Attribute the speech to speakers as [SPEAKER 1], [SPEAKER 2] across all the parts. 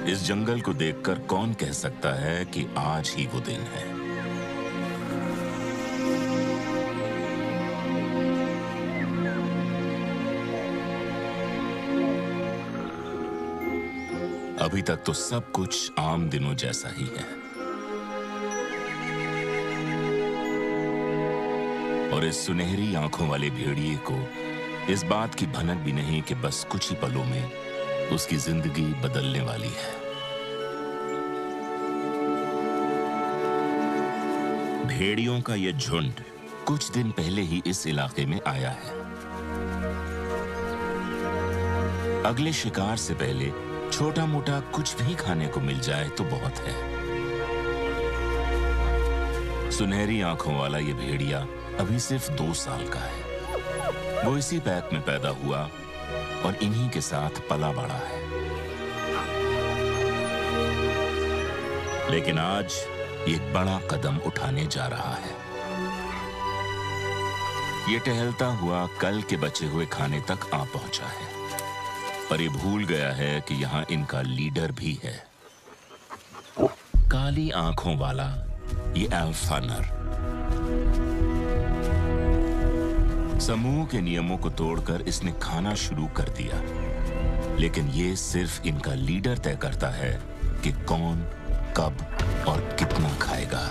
[SPEAKER 1] इस जंगल को देखकर कौन कह सकता है कि आज ही वो दिन है। अभी तक तो सब कुछ आम दिनों जैसा ही है, और इस सुनहरी आंखों वाले भेड़िए को इस बात की भनक भी नहीं कि बस कुछ ही पलों में उसकी जिंदगी बदलने वाली है। भेड़ियों का यह झुंड कुछ दिन पहले ही इस इलाके में आया है। अगले शिकार से पहले छोटा मोटा कुछ भी खाने को मिल जाए तो बहुत है। सुनहरी आंखों वाला ये भेड़िया अभी सिर्फ 2 साल का है। वो इसी पैक में पैदा हुआ और इन्हीं के साथ पला बड़ा है। लेकिन आज एक बड़ा कदम उठाने जा रहा है। ये टहलता हुआ कल के बचे हुए खाने तक आ पहुंचा है, पर ये भूल गया है कि यहां इनका लीडर भी है। काली आंखों वाला ये अल्फा नर समूह के नियमों को तोड़कर इसने खाना शुरू कर दिया, लेकिन ये सिर्फ इनका लीडर तय करता है कि कौन, कब और कितना खाएगा।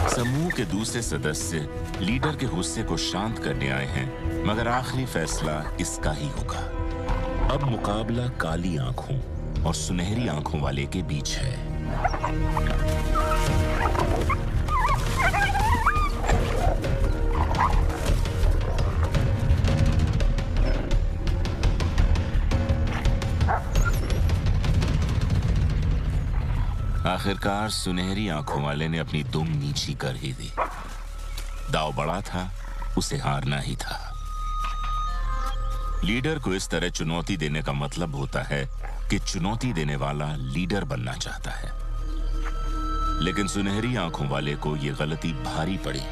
[SPEAKER 1] समूह के दूसरे सदस्य लीडर के गुस्से को शांत करने आए हैं, मगर आखिरी फैसला इसका ही होगा। अब मुकाबला काली आंखों और सुनहरी आंखों वाले के बीच है। आखिरकार सुनहरी आंखों वाले ने अपनी दुम नीची कर ही दी। दाव बड़ा था, उसे हारना ही था। लीडर को इस तरह चुनौती देने का मतलब होता है कि चुनौती देने वाला लीडर बनना चाहता है। लेकिन सुनहरी आंखों वाले को यह गलती भारी पड़ी।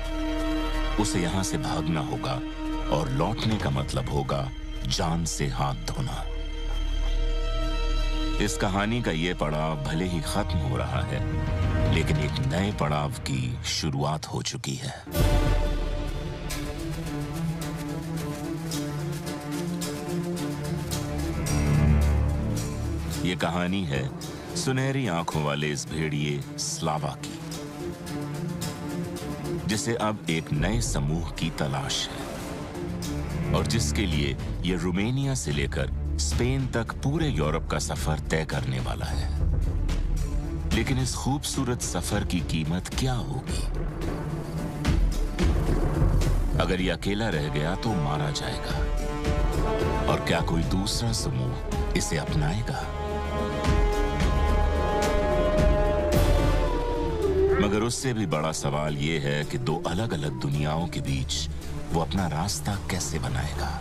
[SPEAKER 1] उसे यहां से भागना होगा और लौटने का मतलब होगा जान से हाथ धोना। इस कहानी का यह पड़ाव भले ही खत्म हो रहा है, लेकिन एक नए पड़ाव की शुरुआत हो चुकी है। ये कहानी है सुनहरी आंखों वाले इस भेड़िए स्लावा की, जिसे अब एक नए समूह की तलाश है और जिसके लिए ये रोमानिया से लेकर स्पेन तक पूरे यूरोप का सफर तय करने वाला है। लेकिन इस खूबसूरत सफर की कीमत क्या होगी? अगर ये अकेला रह गया तो मारा जाएगा, और क्या कोई दूसरा समूह इसे अपनाएगा? मगर उससे भी बड़ा सवाल यह है कि 2 अलग-अलग दुनियाओं के बीच वो अपना रास्ता कैसे बनाएगा,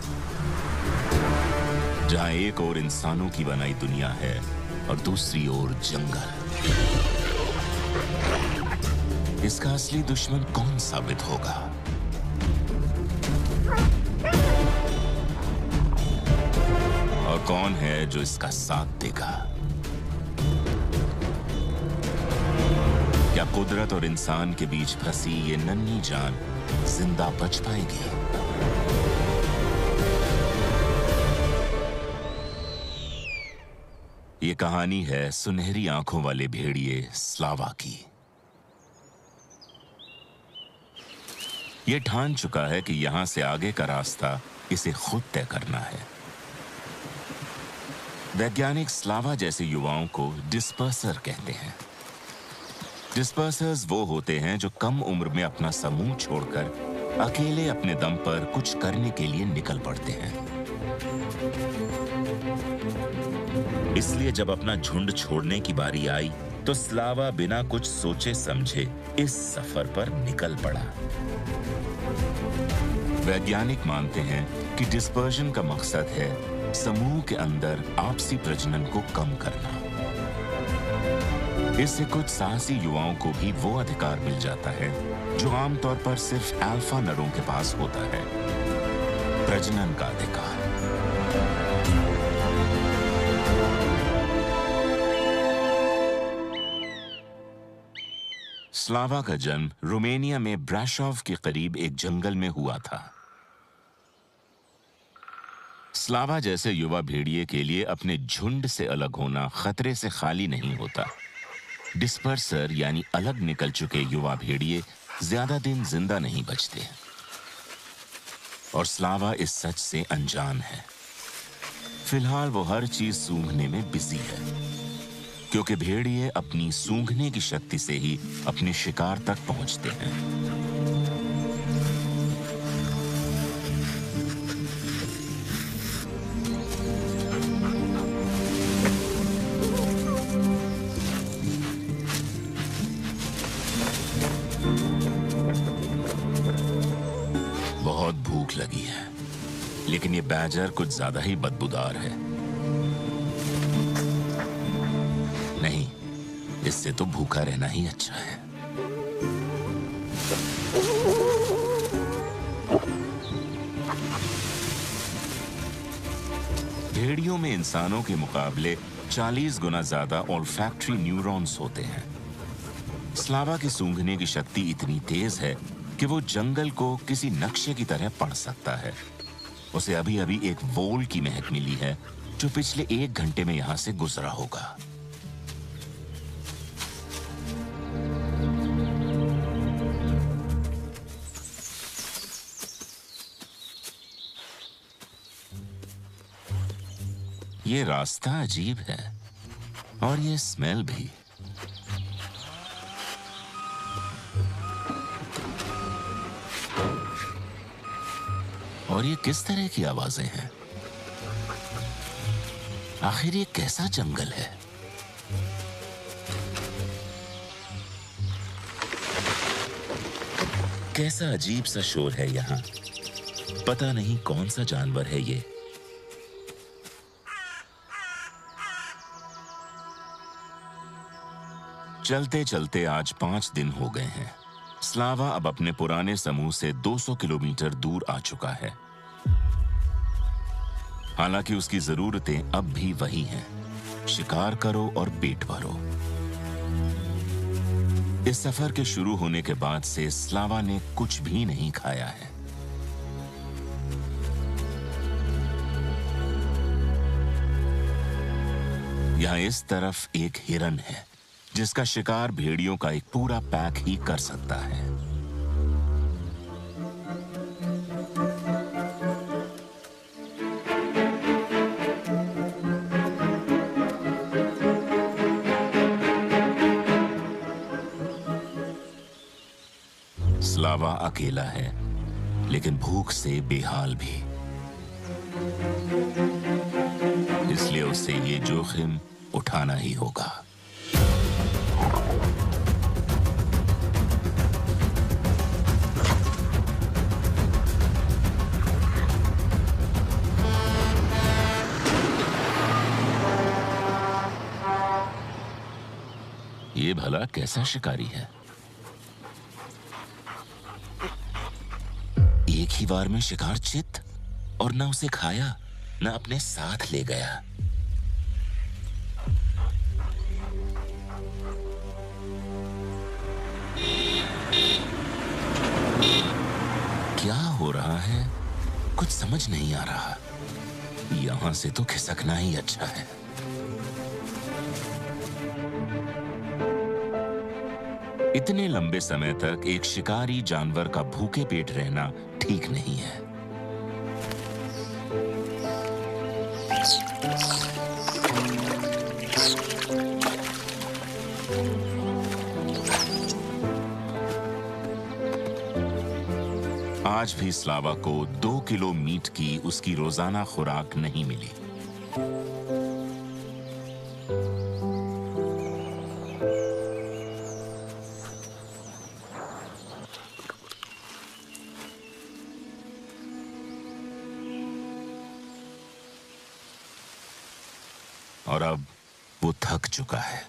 [SPEAKER 1] जहां एक ओर इंसानों की बनाई दुनिया है और दूसरी ओर जंगल। इसका असली दुश्मन कौन साबित होगा? और कौन है जो इसका साथ देगा? क्या कुदरत और इंसान के बीच फंसी ये नन्ही जान जिंदा बच पाएगी? ये कहानी है सुनहरी आंखों वाले भेड़िए स्लावा की। ये ठान चुका है कि यहां से आगे का रास्ता इसे खुद तय करना है। वैज्ञानिक स्लावा जैसे युवाओं को डिस्पर्सर कहते हैं। डिस्पर्सर्स वो होते हैं जो कम उम्र में अपना समूह छोड़कर अकेले अपने दम पर कुछ करने के लिए निकल पड़ते हैं। इसलिए जब अपना झुंड छोड़ने की बारी आई तो स्लावा बिना कुछ सोचे समझे इस सफर पर निकल पड़ा। वैज्ञानिक मानते हैं कि डिस्पर्जन का मकसद है समूह के अंदर आपसी प्रजनन को कम करना। इससे कुछ साहसी युवाओं को भी वो अधिकार मिल जाता है जो आमतौर पर सिर्फ अल्फा नरों के पास होता है, प्रजनन का अधिकार। स्लावा का जन्म रोमेनिया में ब्राशोव के करीब एक जंगल में हुआ था। स्लावा जैसे युवा भेड़िए के लिए अपने झुंड से अलग होना खतरे से खाली नहीं होता। डिस्पर्सर यानी अलग निकल चुके युवा भेड़िए ज्यादा दिन जिंदा नहीं बचते और स्लावा इस सच से अनजान है। फिलहाल वो हर चीज सूंघने में बिजी है, क्योंकि भेड़िए अपनी सूंघने की शक्ति से ही अपने शिकार तक पहुंचते हैं। बहुत भूख लगी है, लेकिन ये बैजर कुछ ज्यादा ही बदबूदार है। नहीं, इससे तो भूखा रहना ही अच्छा है। भेड़ियों में इंसानों के मुकाबले 40 गुना ज्यादा ऑल्फैक्टरी न्यूरॉन्स होते हैं। स्लावा की सूंघने की शक्ति इतनी तेज है कि वो जंगल को किसी नक्शे की तरह पढ़ सकता है। उसे अभी अभी एक वोल की महक मिली है जो पिछले 1 घंटे में यहां से गुजरा होगा। ये रास्ता अजीब है और ये स्मेल भी। और ये किस तरह की आवाजें हैं? आखिर ये कैसा जंगल है? कैसा अजीब सा शोर है यहाँ। पता नहीं कौन सा जानवर है ये। चलते चलते आज 5 दिन हो गए हैं। स्लावा अब अपने पुराने समूह से 200 किलोमीटर दूर आ चुका है। हालांकि उसकी जरूरतें अब भी वही हैं, शिकार करो और पेट भरो। इस सफर के शुरू होने के बाद से स्लावा ने कुछ भी नहीं खाया है। यहां इस तरफ एक हिरन है जिसका शिकार भेड़ियों का एक पूरा पैक ही कर सकता है। स्लावा अकेला है, लेकिन भूख से बेहाल भी। इसलिए उसे ये जोखिम उठाना ही होगा। ये भला कैसा शिकारी है? एक ही बार में शिकार चित, और न उसे खाया न अपने साथ ले गया। क्या हो रहा है? कुछ समझ नहीं आ रहा। यहां से तो खिसकना ही अच्छा है। इतने लंबे समय तक एक शिकारी जानवर का भूखे पेट रहना ठीक नहीं है। आज भी स्लावा को 2 किलो मीट की उसकी रोजाना खुराक नहीं मिली। और अब वो थक चुका है,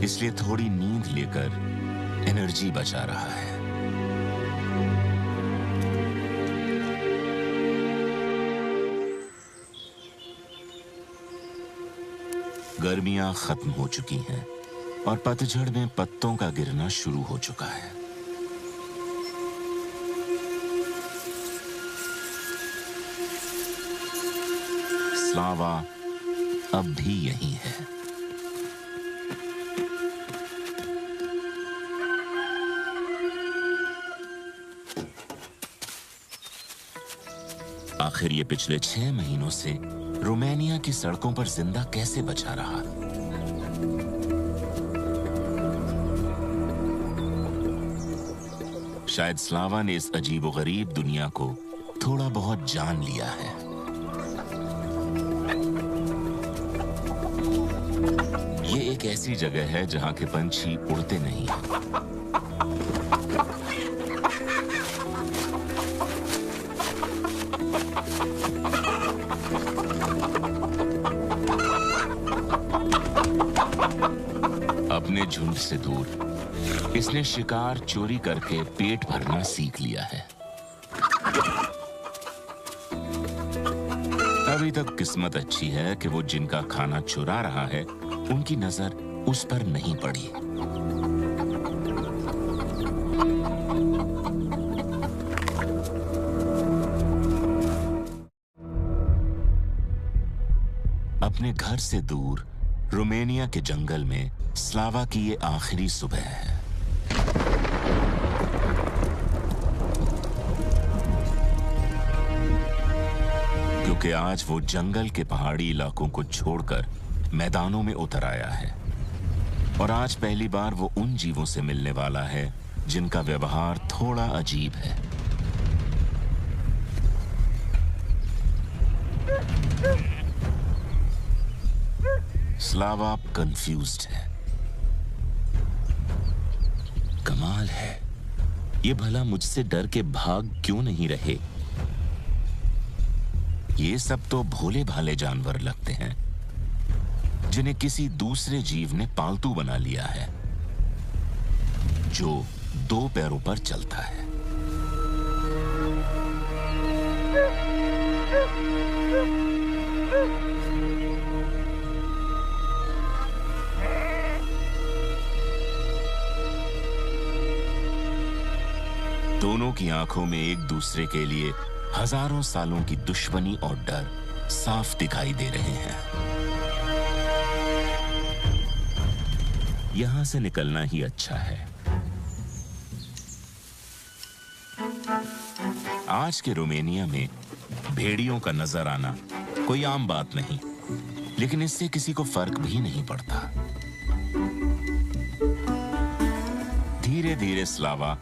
[SPEAKER 1] इसलिए थोड़ी नींद लेकर एनर्जी बचा रहा है। गर्मियां खत्म हो चुकी हैं और पतझड़ में पत्तों का गिरना शुरू हो चुका है। स्लावा अब भी यही है। आखिर ये पिछले 6 महीनों से रोमानिया की सड़कों पर जिंदा कैसे बचा रहा? शायद स्लावा ने इस अजीबोगरीब दुनिया को थोड़ा बहुत जान लिया है। ये एक ऐसी जगह है जहां के पंछी उड़ते नहीं हैं। अपने झुंड से दूर इसने शिकार चोरी करके पेट भरना सीख लिया है। अभी तक किस्मत अच्छी है कि वो जिनका खाना चुरा रहा है उनकी नजर उस पर नहीं पड़ी। अपने घर से दूर रोमानिया के जंगल में स्लावा की ये आखिरी सुबह है। क्योंकि आज वो जंगल के पहाड़ी इलाकों को छोड़कर मैदानों में उतर आया है और आज पहली बार वो उन जीवों से मिलने वाला है जिनका व्यवहार थोड़ा अजीब है। स्लावा कंफ्यूज्ड है। कमाल है, ये भला मुझसे डर के भाग क्यों नहीं रहे? ये सब तो भोले भाले जानवर लगते हैं जिन्हें किसी दूसरे जीव ने पालतू बना लिया है, जो 2 पैरों पर चलता है। दोनों की आंखों में एक दूसरे के लिए हजारों सालों की दुश्मनी और डर साफ दिखाई दे रहे हैं। यहां से निकलना ही अच्छा है। आज के रोमानिया में भेड़ियों का नजर आना कोई आम बात नहीं, लेकिन इससे किसी को फर्क भी नहीं पड़ता। धीरे धीरे स्लावा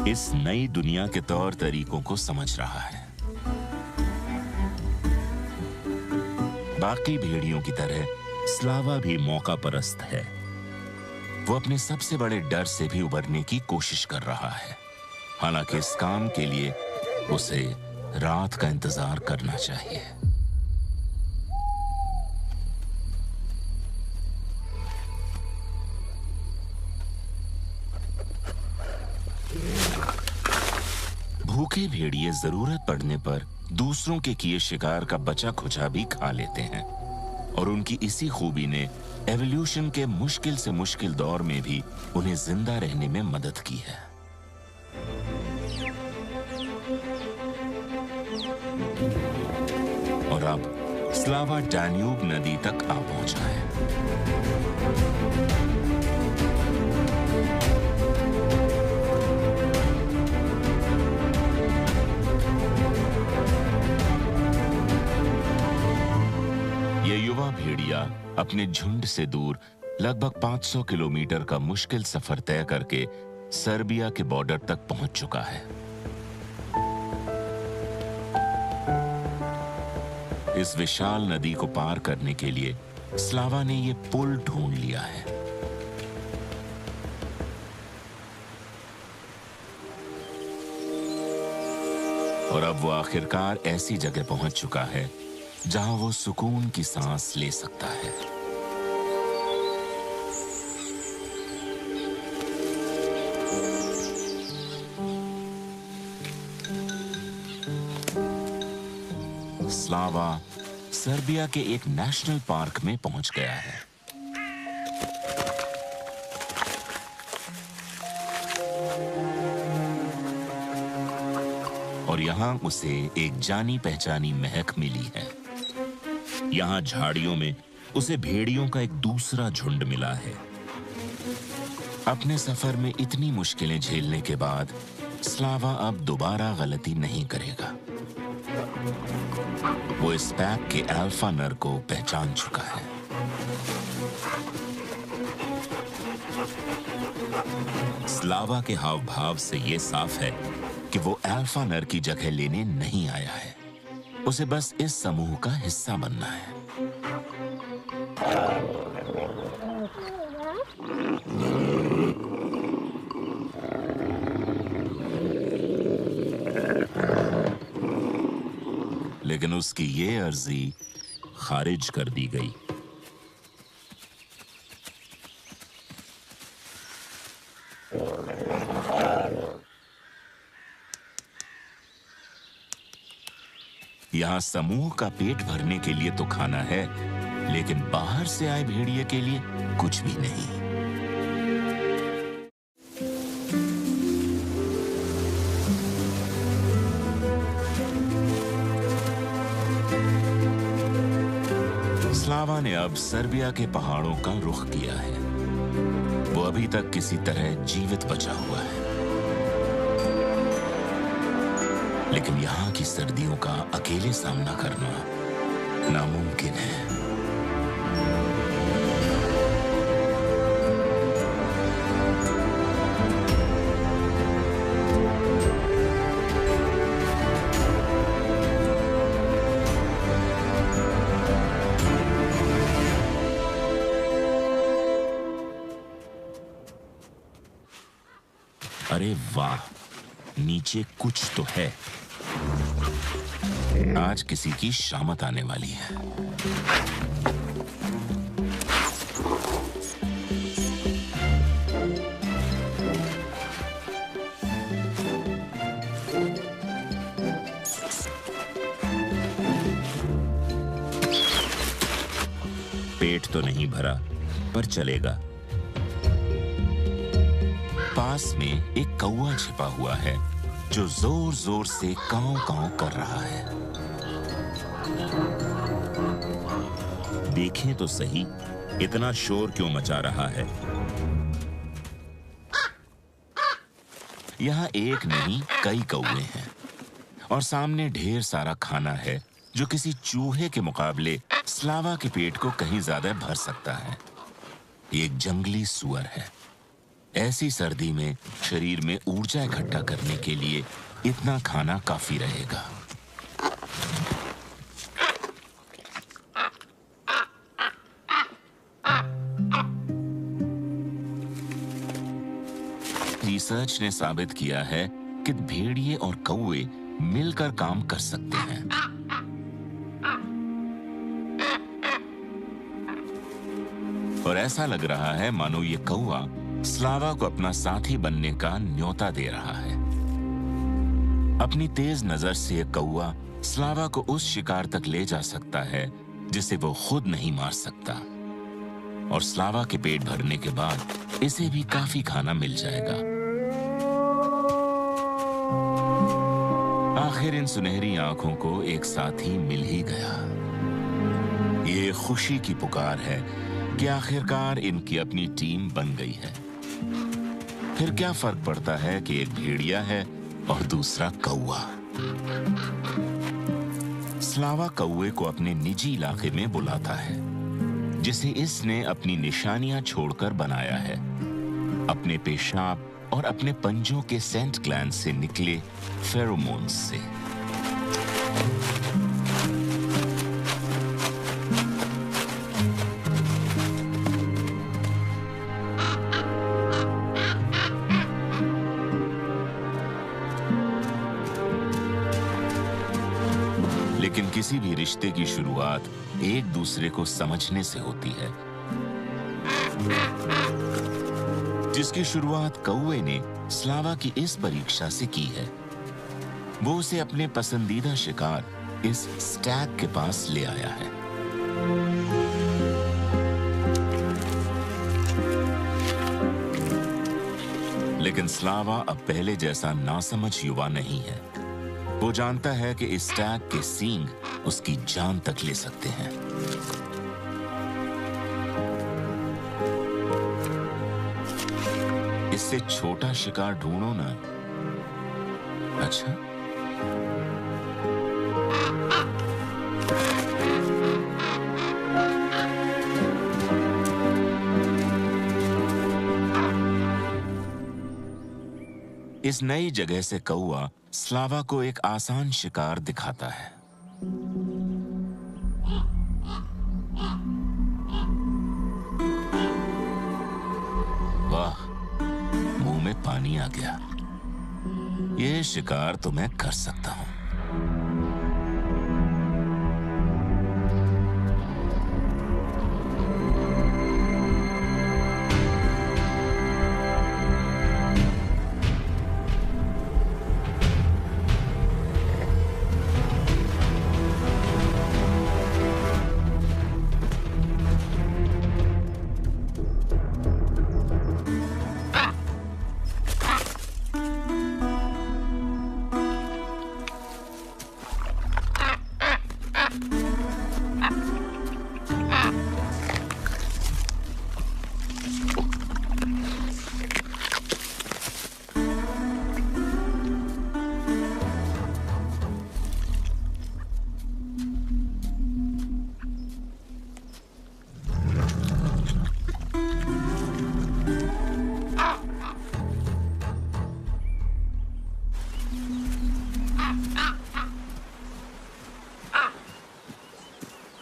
[SPEAKER 1] इस नई दुनिया के तौर तरीकों को समझ रहा है। बाकी भेड़ियों की तरह स्लावा भी मौका परस्त है। वो अपने सबसे बड़े डर से भी उबरने की कोशिश कर रहा है। हालांकि इस काम के लिए उसे रात का इंतजार करना चाहिए। भूखे भेड़िए जरूरत पड़ने पर दूसरों के किए शिकार का बचा खुचा भी खा लेते हैं और उनकी इसी खूबी ने एवोल्यूशन के मुश्किल से मुश्किल दौर में भी उन्हें जिंदा रहने में मदद की है। और अब स्लावा डैन्यूब नदी तक आ पहुंचा है। ये युवा भेड़िया अपने झुंड से दूर लगभग 500 किलोमीटर का मुश्किल सफर तय करके सर्बिया के बॉर्डर तक पहुंच चुका है। इस विशाल नदी को पार करने के लिए स्लावा ने ये पुल ढूंढ लिया है। और अब वो आखिरकार ऐसी जगह पहुंच चुका है जहां वो सुकून की सांस ले सकता है। स्लावा सर्बिया के एक नेशनल पार्क में पहुंच गया है। और यहाँ उसे एक जानी पहचानी महक मिली है। यहाँ झाड़ियों में उसे भेड़ियों का एक दूसरा झुंड मिला है। अपने सफर में इतनी मुश्किलें झेलने के बाद स्लावा अब दोबारा गलती नहीं करेगा। वो इस पैक के अल्फा नर को पहचान चुका है। स्लावा के हाव भाव से ये साफ है कि वो अल्फा नर की जगह लेने नहीं आया है। उसे बस इस समूह का हिस्सा बनना है। लेकिन उसकी ये अर्जी खारिज कर दी गई। यहां समूह का पेट भरने के लिए तो खाना है, लेकिन बाहर से आए भेड़िए के लिए कुछ भी नहीं। स्लावा ने अब सर्बिया के पहाड़ों का रुख किया है। वो अभी तक किसी तरह जीवित बचा हुआ है, लेकिन यहाँ की सर्दियों का अकेले सामना करना नामुमकिन है। अरे वाह, नीचे कुछ तो है। आज किसी की शामत आने वाली है। पेट तो नहीं भरा, पर चलेगा। पास में एक कौवा छिपा हुआ है जो जोर जोर से कांव कांव कर रहा है। देखें तो सही, इतना शोर क्यों मचा रहा है। यहाँ एक नहीं कई कौवे हैं और सामने ढेर सारा खाना है जो किसी चूहे के मुकाबले स्लावा के पेट को कहीं ज्यादा भर सकता है। एक जंगली सुअर है। ऐसी सर्दी में शरीर में ऊर्जा इकट्ठा करने के लिए इतना खाना काफी रहेगा। रिसर्च ने साबित किया है कि भेड़िए और कौवे मिलकर काम कर सकते हैं। और ऐसा लग रहा है मानो ये कौवा स्लावा को अपना साथी बनने का न्योता दे रहा है। अपनी तेज नजर से कौवा स्लावा को उस शिकार तक ले जा सकता है जिसे वो खुद नहीं मार सकता, और स्लावा के पेट भरने के बाद इसे भी काफी खाना मिल जाएगा। आखिर इन सुनहरी आंखों को एक साथी मिल ही गया। ये खुशी की पुकार है कि आखिरकार इनकी अपनी टीम बन गई है। फिर क्या फर्क पड़ता है कि एक भेड़िया है और दूसरा कौवा। स्लावा कौवे को अपने निजी इलाके में बुलाता है, जिसे इसने अपनी निशानियां छोड़कर बनाया है, अपने पेशाब और अपने पंजों के सेंट ग्लैंड से निकले फेरोमोन्स से। लेकिन किसी भी रिश्ते की शुरुआत एक दूसरे को समझने से होती है। जिसकी शुरुआत कौवे ने स्लावा की इस परीक्षा से की है। वो उसे अपने पसंदीदा शिकार इस स्टैग के पास ले आया है। लेकिन स्लावा अब पहले जैसा नासमझ युवा नहीं है। वो जानता है कि इस स्टैग के सींग उसकी जान तक ले सकते हैं। इससे छोटा शिकार ढूंढो ना। अच्छा, इस नई जगह से कौवा स्लावा को एक आसान शिकार दिखाता है। वाह, मुंह में पानी आ गया। ये शिकार तो मैं कर सकता हूं।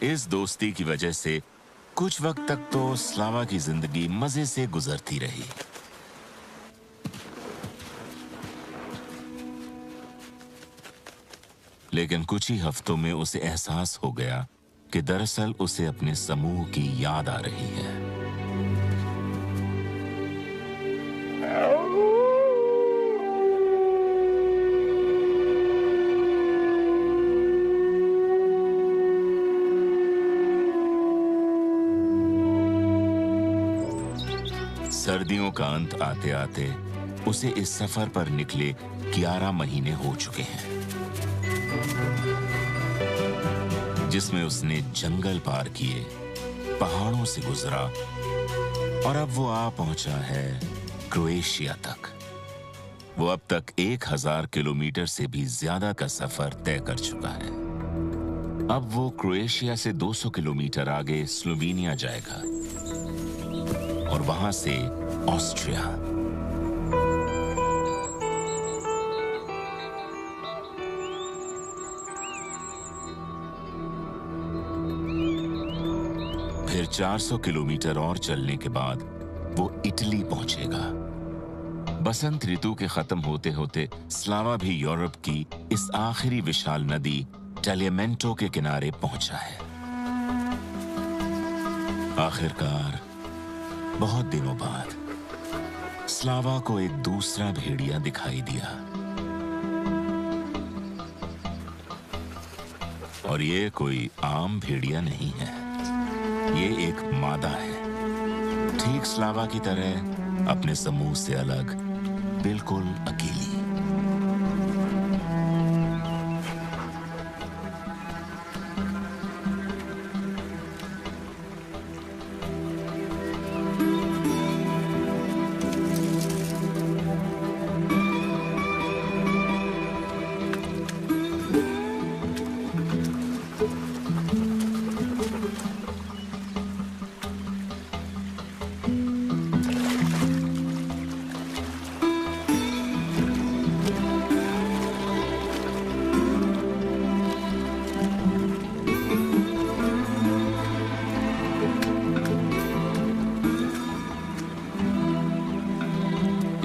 [SPEAKER 1] इस दोस्ती की वजह से कुछ वक्त तक तो स्लावा की जिंदगी मजे से गुजरती रही। लेकिन कुछ ही हफ्तों में उसे एहसास हो गया कि दरअसल उसे अपने समूह की याद आ रही है। सर्दियों का अंत आते आते उसे इस सफर पर निकले 11 महीने हो चुके हैं, जिसमें उसने जंगल पार किए, पहाड़ों से गुजरा और अब वो आ पहुंचा है क्रोएशिया तक। वो अब तक 1000 किलोमीटर से भी ज्यादा का सफर तय कर चुका है। अब वो क्रोएशिया से 200 किलोमीटर आगे स्लोवेनिया जाएगा और वहां से ऑस्ट्रिया। फिर 400 किलोमीटर और चलने के बाद वो इटली पहुंचेगा। बसंत ऋतु के खत्म होते होते स्लावा भी यूरोप की इस आखिरी विशाल नदी टैलियमेंटो के किनारे पहुंचा है। आखिरकार बहुत दिनों बाद स्लावा को एक दूसरा भेड़िया दिखाई दिया और ये कोई आम भेड़िया नहीं है, ये एक मादा है, ठीक स्लावा की तरह अपने समूह से अलग, बिल्कुल अकेली।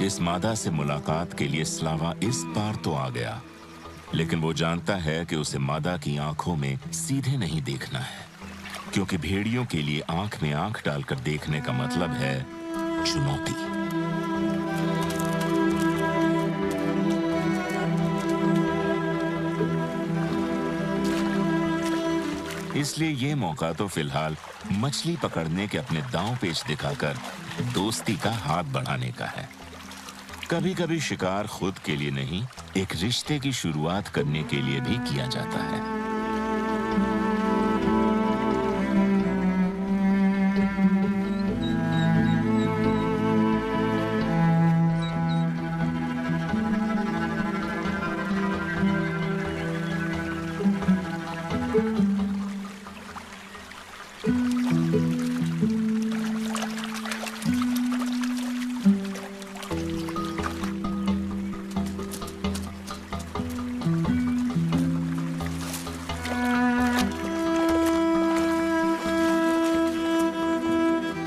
[SPEAKER 1] इस मादा से मुलाकात के लिए स्लावा इस पार तो आ गया, लेकिन वो जानता है कि उसे मादा की आंखों में सीधे नहीं देखना है, क्योंकि भेड़ियों के लिए आंख में आंख डालकर देखने का मतलब है चुनौती। इसलिए ये मौका तो फिलहाल मछली पकड़ने के अपने दांव पेच दिखाकर दोस्ती का हाथ बढ़ाने का है। कभी कभी शिकार खुद के लिए नहीं, एक रिश्ते की शुरुआत करने के लिए भी किया जाता है।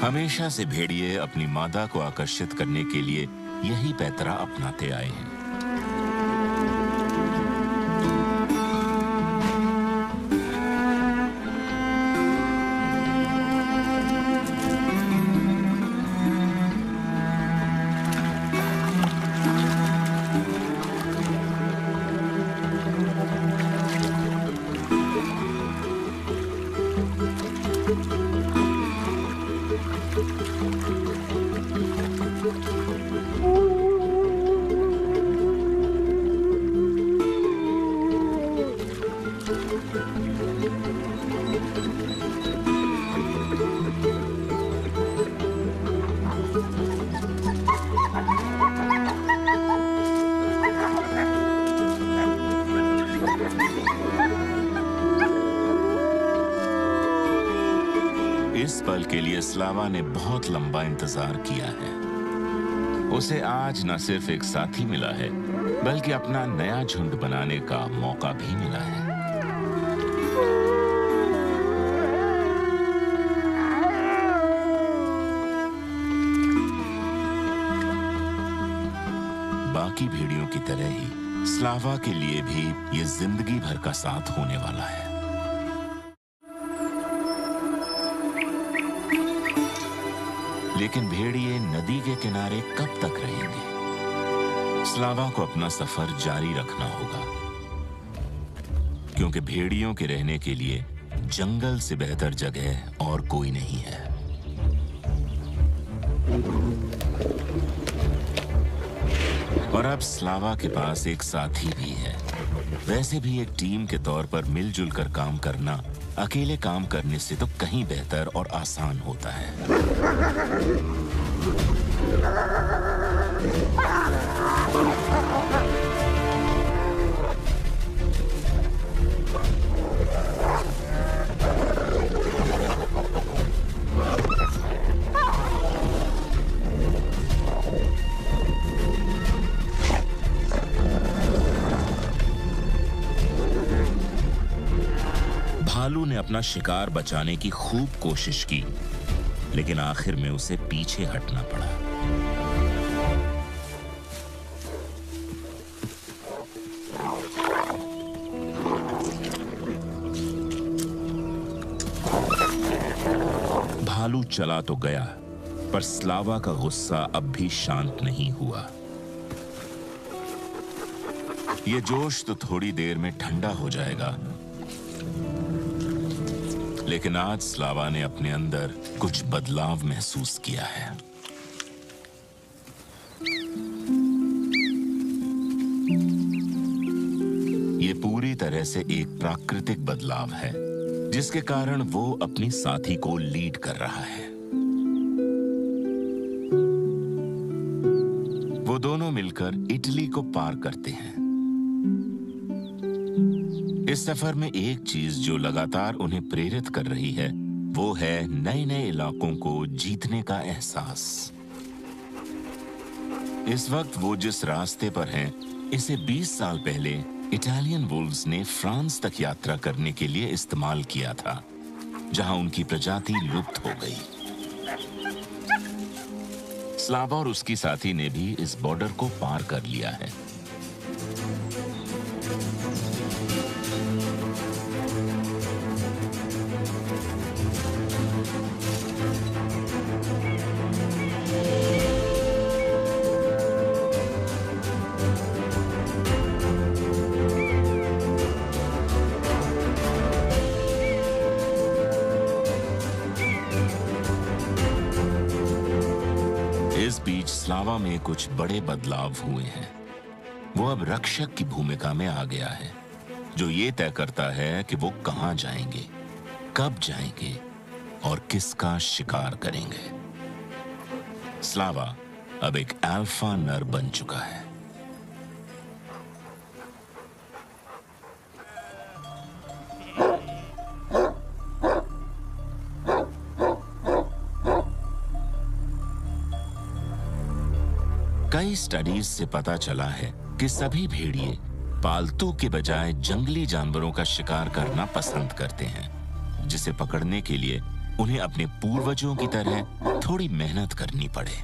[SPEAKER 1] हमेशा से भेड़िए अपनी मादा को आकर्षित करने के लिए यही पैतरा अपनाते आए हैं। इस पल के लिए स्लावा ने बहुत लंबा इंतजार किया है। उसे आज न सिर्फ एक साथी मिला है, बल्कि अपना नया झुंड बनाने का मौका भी मिला है। बाकी भेड़ियों की तरह ही स्लावा के लिए भी ये जिंदगी भर का साथ होने वाला है। लेकिन भेड़िए नदी के किनारे कब तक रहेंगे? स्लावा को अपना सफर जारी रखना होगा, क्योंकि भेड़ियों के रहने के लिए जंगल से बेहतर जगह और कोई नहीं है। और अब स्लावा के पास एक साथी भी है। वैसे भी एक टीम के तौर पर मिलजुल कर काम करना अकेले काम करने से तो कहीं बेहतर और आसान होता है। भालू ने अपना शिकार बचाने की खूब कोशिश की, लेकिन आखिर में उसे पीछे हटना पड़ा। भालू चला तो गया, पर स्लावा का गुस्सा अब भी शांत नहीं हुआ। ये जोश तो थोड़ी देर में ठंडा हो जाएगा, लेकिन आज स्लावा ने अपने अंदर कुछ बदलाव महसूस किया है। ये पूरी तरह से एक प्राकृतिक बदलाव है, जिसके कारण वो अपनी साथी को लीड कर रहा है। वो दोनों मिलकर इटली को पार करते हैं। इस सफर में एक चीज जो लगातार उन्हें प्रेरित कर रही है, वो है नए नए इलाकों को जीतने का एहसास। इस वक्त वो जिस रास्ते पर हैं, इसे 20 साल पहले इटालियन वुल्व्स ने फ्रांस तक यात्रा करने के लिए इस्तेमाल किया था, जहां उनकी प्रजाति लुप्त हो गई। स्लावा और उसकी साथी ने भी इस बॉर्डर को पार कर लिया है। इस इस बीच स्लावा में कुछ बड़े बदलाव हुए हैं। वो अब रक्षक की भूमिका में आ गया है, जो ये तय करता है कि वो कहां जाएंगे, कब जाएंगे और किसका शिकार करेंगे। स्लावा अब एक अल्फा नर बन चुका है। कई स्टडीज से पता चला है कि सभी भेड़िए पालतू के बजाय जंगली जानवरों का शिकार करना पसंद करते हैं, जिसे पकड़ने के लिए उन्हें अपने पूर्वजों की तरह थोड़ी मेहनत करनी पड़े।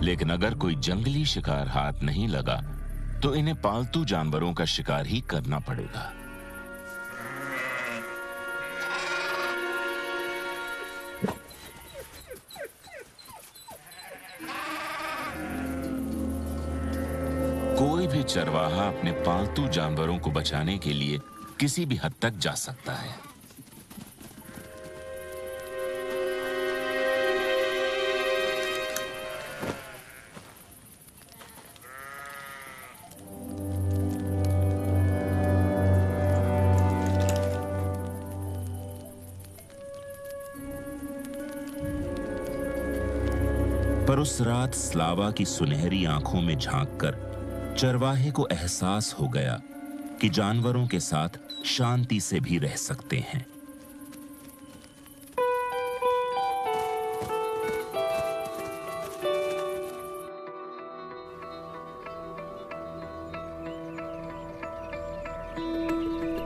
[SPEAKER 1] लेकिन अगर कोई जंगली शिकार हाथ नहीं लगा तो इन्हें पालतू जानवरों का शिकार ही करना पड़ेगा। कोई भी चरवाहा अपने पालतू जानवरों को बचाने के लिए किसी भी हद तक जा सकता है। पर उस रात स्लावा की सुनहरी आंखों में झांककर चरवाहे को एहसास हो गया कि जानवरों के साथ शांति से भी रह सकते हैं।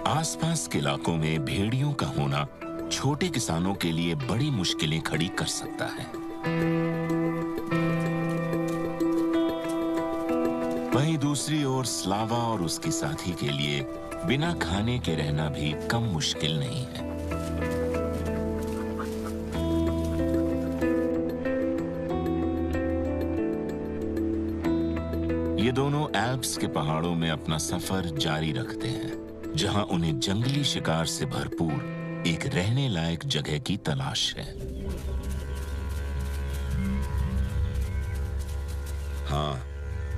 [SPEAKER 1] आसपास के इलाकों में भेड़ियों का होना छोटे किसानों के लिए बड़ी मुश्किलें खड़ी कर सकता है। वहीं दूसरी ओर स्लावा और उसके साथी के लिए बिना खाने के रहना भी कम मुश्किल नहीं है। ये दोनों एल्प्स के पहाड़ों में अपना सफर जारी रखते हैं, जहां उन्हें जंगली शिकार से भरपूर एक रहने लायक जगह की तलाश है। हाँ,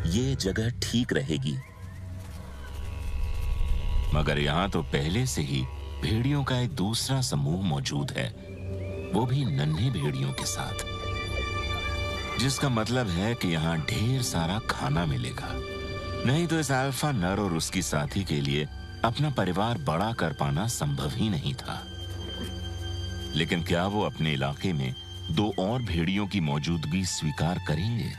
[SPEAKER 1] ये जगह ठीक रहेगी, मगर यहां तो पहले से ही भेड़ियों का एक दूसरा समूह मौजूद है, वो भी नन्हे भेड़ियों के साथ, जिसका मतलब है कि यहां ढेर सारा खाना मिलेगा। नहीं तो इस अल्फा नर और उसकी साथी के लिए अपना परिवार बड़ा कर पाना संभव ही नहीं था। लेकिन क्या वो अपने इलाके में दो और भेड़ियों की मौजूदगी स्वीकार करेंगे?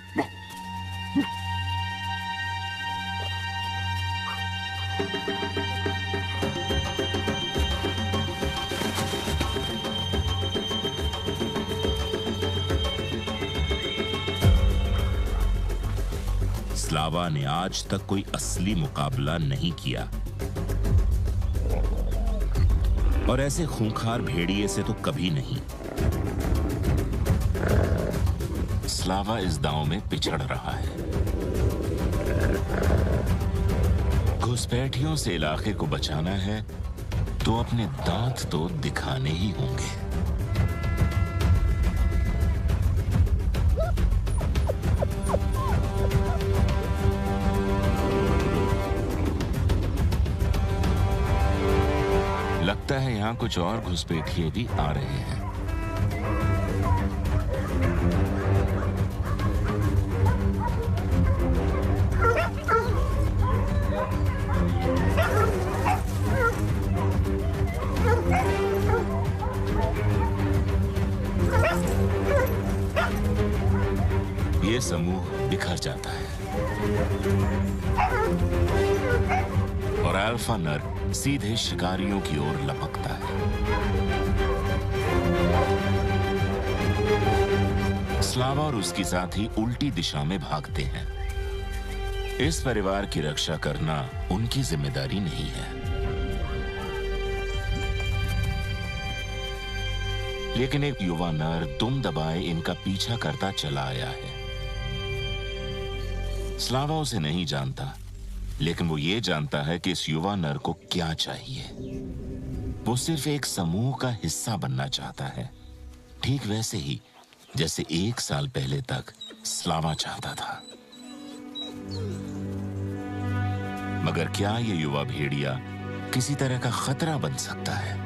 [SPEAKER 1] स्लावा ने आज तक कोई असली मुकाबला नहीं किया और ऐसे खूंखार भेड़िए से तो कभी नहीं। स्लावा इस दांव में पिछड़ रहा है। घुसपैठियों से इलाके को बचाना है तो अपने दांत तो दिखाने ही होंगे। लगता है यहां कुछ और घुसपैठिए भी आ रहे हैं। ये समूह बिखर जाता है और अल्फा नर सीधे शिकारियों की ओर लपकता है। स्लावा और उसकी साथी उल्टी दिशा में भागते हैं। इस परिवार की रक्षा करना उनकी जिम्मेदारी नहीं है। लेकिन एक युवा नर दुम दबाए इनका पीछा करता चला आया है। स्लावा उसे नहीं जानता, लेकिन वो ये जानता है कि इस युवा नर को क्या चाहिए। वो सिर्फ एक समूह का हिस्सा बनना चाहता है, ठीक वैसे ही जैसे 1 साल पहले तक स्लावा चाहता था। मगर क्या ये युवा भेड़िया किसी तरह का खतरा बन सकता है?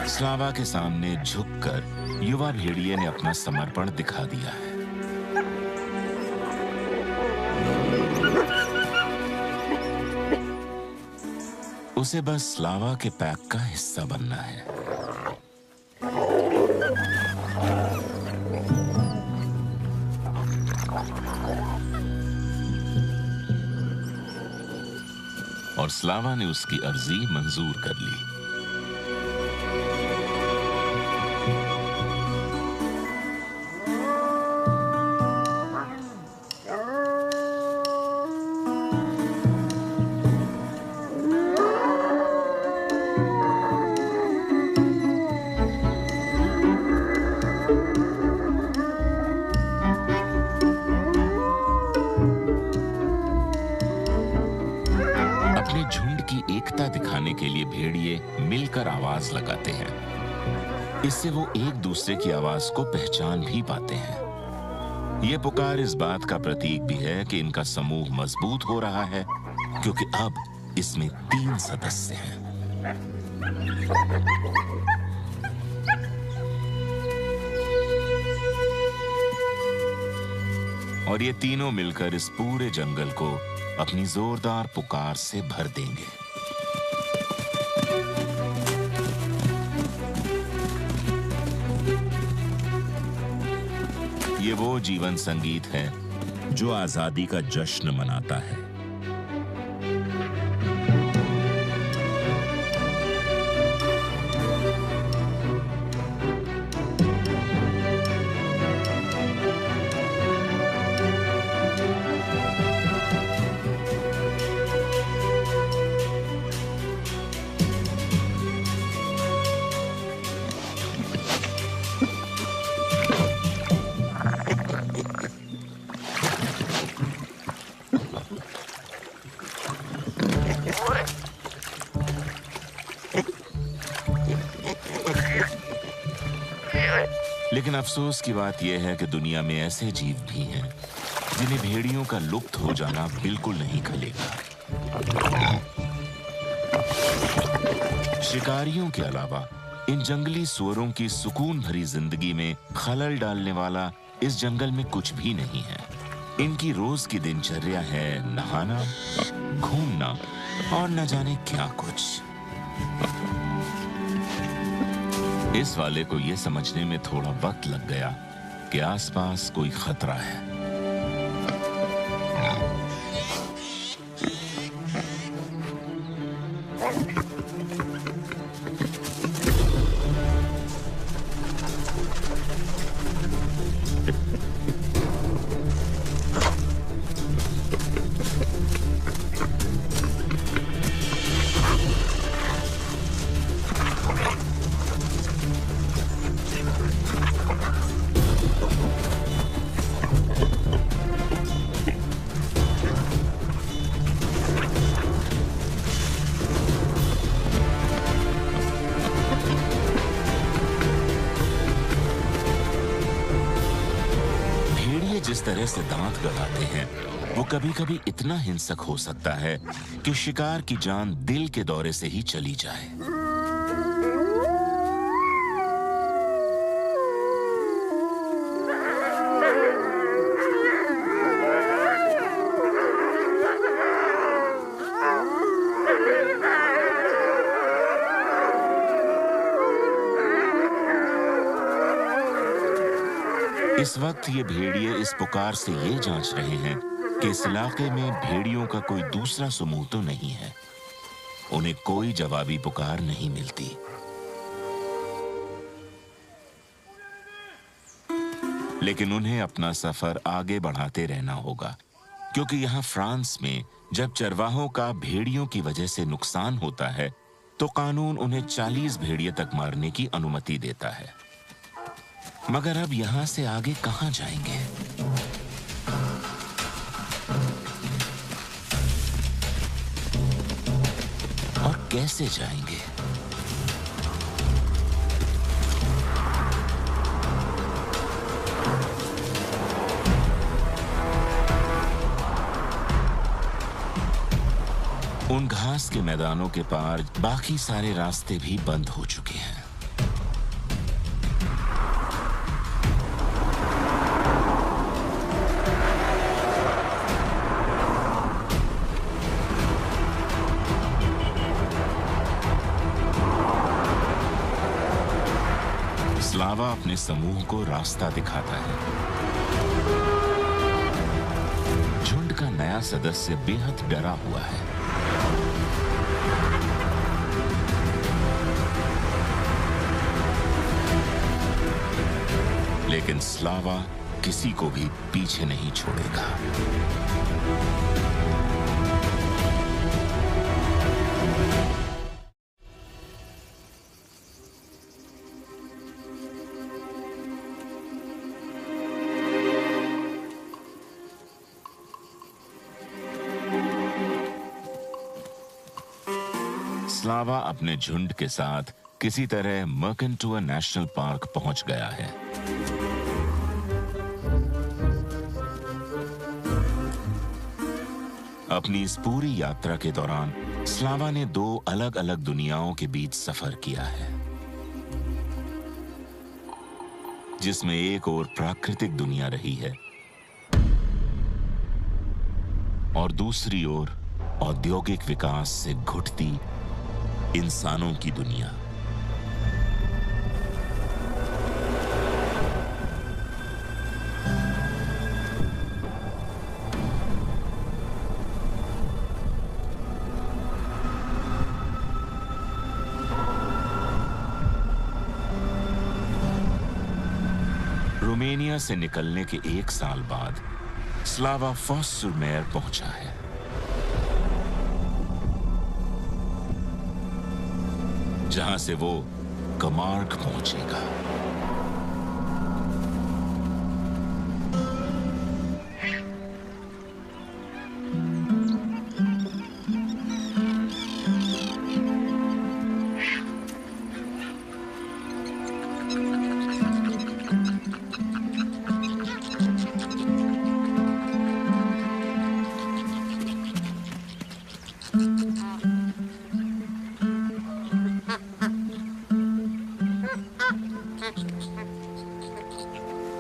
[SPEAKER 1] स्लावा के सामने झुककर युवा भेड़िए ने अपना समर्पण दिखा दिया है। उसे बस स्लावा के पैक का हिस्सा बनना है। और स्लावा ने उसकी अर्जी मंजूर कर ली। झुंड की एकता दिखाने के लिए भेड़िए मिलकर आवाज लगाते हैं। इससे वो एक दूसरे की आवाज को पहचान भी पाते हैं। ये पुकार इस बात का प्रतीक भी है कि इनका समूह मजबूत हो रहा है, क्योंकि अब इसमें 3 सदस्य हैं। और ये तीनों मिलकर इस पूरे जंगल को अपनी जोरदार पुकार से भर देंगे। ये वो जीवन संगीत है जो आजादी का जश्न मनाता है। लेकिन अफसोस की बात यह है कि दुनिया में ऐसे जीव भी हैं जिन्हें भेड़ियों का लुप्त हो जाना बिल्कुल नहीं खलेगा। शिकारियों के अलावा इन जंगली सूअरों की सुकून भरी जिंदगी में खलल डालने वाला इस जंगल में कुछ भी नहीं है। इनकी रोज की दिनचर्या है नहाना, घूमना और न जाने क्या कुछ। इस वाले को यह समझने में थोड़ा वक्त लग गया कि आसपास कोई खतरा है। जिस तरह से दांत गड़ाते हैं वो कभी-कभी इतना हिंसक हो सकता है कि शिकार की जान दिल के दौरे से ही चली जाए। इस वक्त ये भेड़िए इस पुकार से ये जांच रहे हैं कि इस इलाके में भेड़ियों का कोई दूसरा समूह तो नहीं है। उन्हें कोई जवाबी पुकार नहीं मिलती। लेकिन उन्हें अपना सफर आगे बढ़ाते रहना होगा, क्योंकि यहाँ फ्रांस में जब चरवाहों का भेड़ियों की वजह से नुकसान होता है तो कानून उन्हें 40 भेड़िए तक मारने की अनुमति देता है। मगर अब यहाँ से आगे कहाँ जाएंगे? और कैसे जाएंगे? उन घास के मैदानों के पार बाकी सारे रास्ते भी बंद हो चुके हैं। स्लावा अपने समूह को रास्ता दिखाता है। झुंड का नया सदस्य बेहद डरा हुआ है। लेकिन स्लावा किसी को भी पीछे नहीं छोड़ेगा। स्लावा अपने झुंड के साथ किसी तरह मर्केंटुआ नेशनल पार्क पहुंच गया है। अपनी इस पूरी यात्रा के दौरान स्लावा ने 2 अलग-अलग दुनियाओं के बीच सफर किया है, जिसमें एक ओर प्राकृतिक दुनिया रही है और दूसरी ओर औद्योगिक विकास से घुटती इंसानों की दुनिया। रोमानिया से निकलने के 1 साल बाद स्लावा फॉस-सुर-मेर पहुंचा है। जहां से वो कमार्क पहुंचेगा।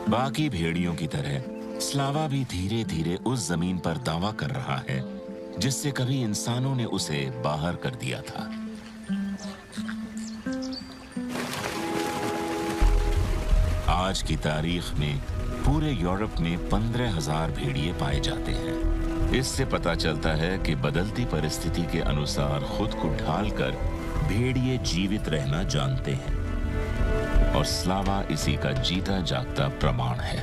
[SPEAKER 1] बाकी भेड़ियों की तरह स्लावा भी धीरे धीरे उस जमीन पर दावा कर रहा है जिससे कभी इंसानों ने उसे बाहर कर दिया था। आज की तारीख में पूरे यूरोप में 15,000 भेड़िए पाए जाते हैं। इससे पता चलता है कि बदलती परिस्थिति के अनुसार खुद को ढालकर भेड़िए जीवित रहना जानते हैं और स्लावा इसी का जीता जागता प्रमाण है।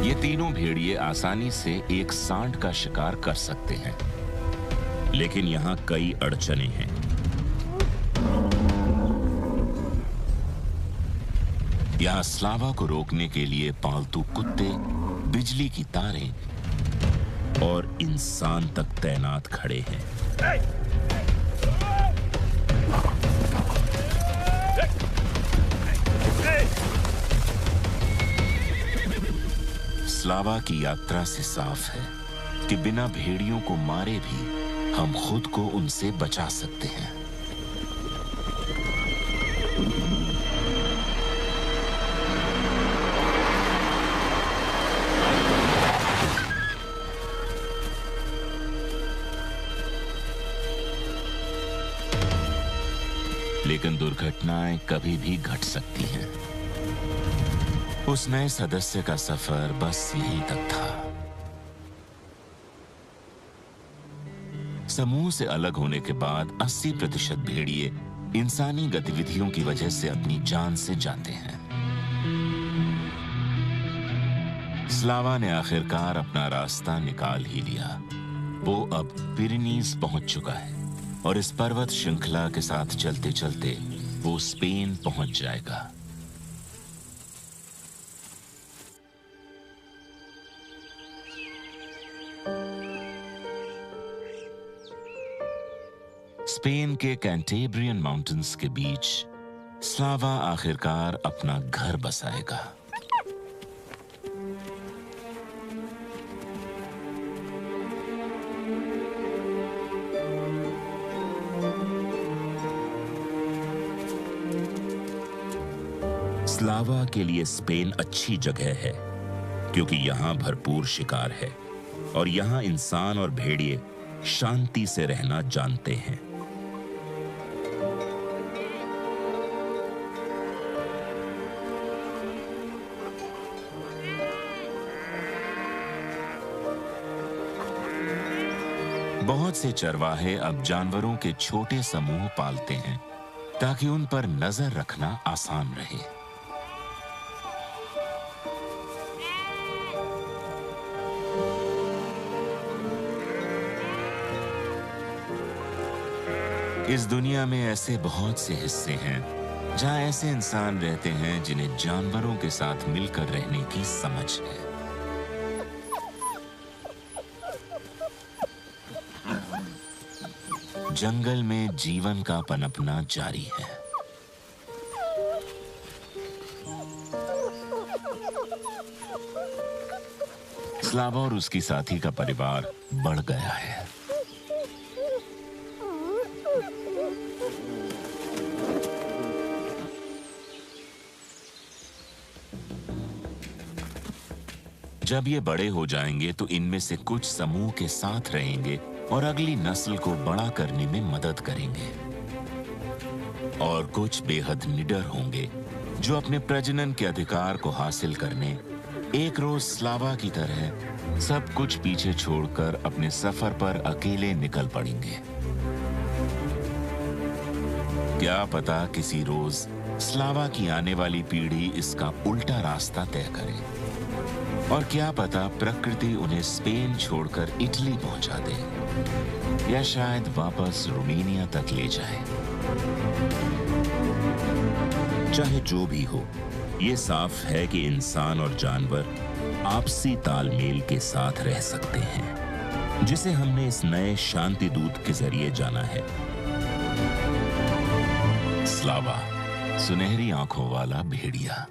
[SPEAKER 1] ये तीनों भेड़िए आसानी से एक सांड का शिकार कर सकते हैं, लेकिन यहाँ कई अड़चनें हैं। यहाँ स्लावा को रोकने के लिए पालतू कुत्ते, बिजली की तारें और इंसान तक तैनात खड़े हैं। स्लावा की यात्रा से साफ है कि बिना भेड़ियों को मारे भी हम खुद को उनसे बचा सकते हैं। लेकिन दुर्घटनाएं कभी भी घट सकती हैं। उस नए सदस्य का सफर बस यहीं तक था। समूह से अलग होने के बाद 80% भेड़िए इंसानी गतिविधियों की वजह से अपनी जान से जाते हैं। स्लावा ने आखिरकार अपना रास्ता निकाल ही लिया। वो अब पिरेनीज पहुंच चुका है और इस पर्वत श्रृंखला के साथ चलते चलते वो स्पेन पहुंच जाएगा। स्पेन के कैंटेब्रियन माउंटेन्स के बीच स्लावा आखिरकार अपना घर बसाएगा। स्लावा के लिए स्पेन अच्छी जगह है क्योंकि यहां भरपूर शिकार है और यहां इंसान और भेड़िए शांति से रहना जानते हैं। बहुत से चरवाहे अब जानवरों के छोटे समूह पालते हैं ताकि उन पर नजर रखना आसान रहे। इस दुनिया में ऐसे बहुत से हिस्से हैं जहां ऐसे इंसान रहते हैं जिन्हें जानवरों के साथ मिलकर रहने की समझ है। जंगल में जीवन का पनपना जारी है। स्लावा और उसकी साथी का परिवार बढ़ गया है। जब ये बड़े हो जाएंगे तो इनमें से कुछ समूह के साथ रहेंगे और अगली नस्ल को बड़ा करने में मदद करेंगे और कुछ बेहद निडर होंगे जो अपने प्रजनन के अधिकार को हासिल करने एक रोज स्लावा की तरह सब कुछ पीछे छोड़कर अपने सफर पर अकेले निकल पड़ेंगे। क्या पता किसी रोज स्लावा की आने वाली पीढ़ी इसका उल्टा रास्ता तय करे और क्या पता प्रकृति उन्हें स्पेन छोड़कर इटली पहुंचा दे या शायद वापस रोमानिया तक ले जाए। चाहे जो भी हो, ये साफ है कि इंसान और जानवर आपसी तालमेल के साथ रह सकते हैं, जिसे हमने इस नए शांति दूत के जरिए जाना है। स्लावा, सुनहरी आंखों वाला भेड़िया।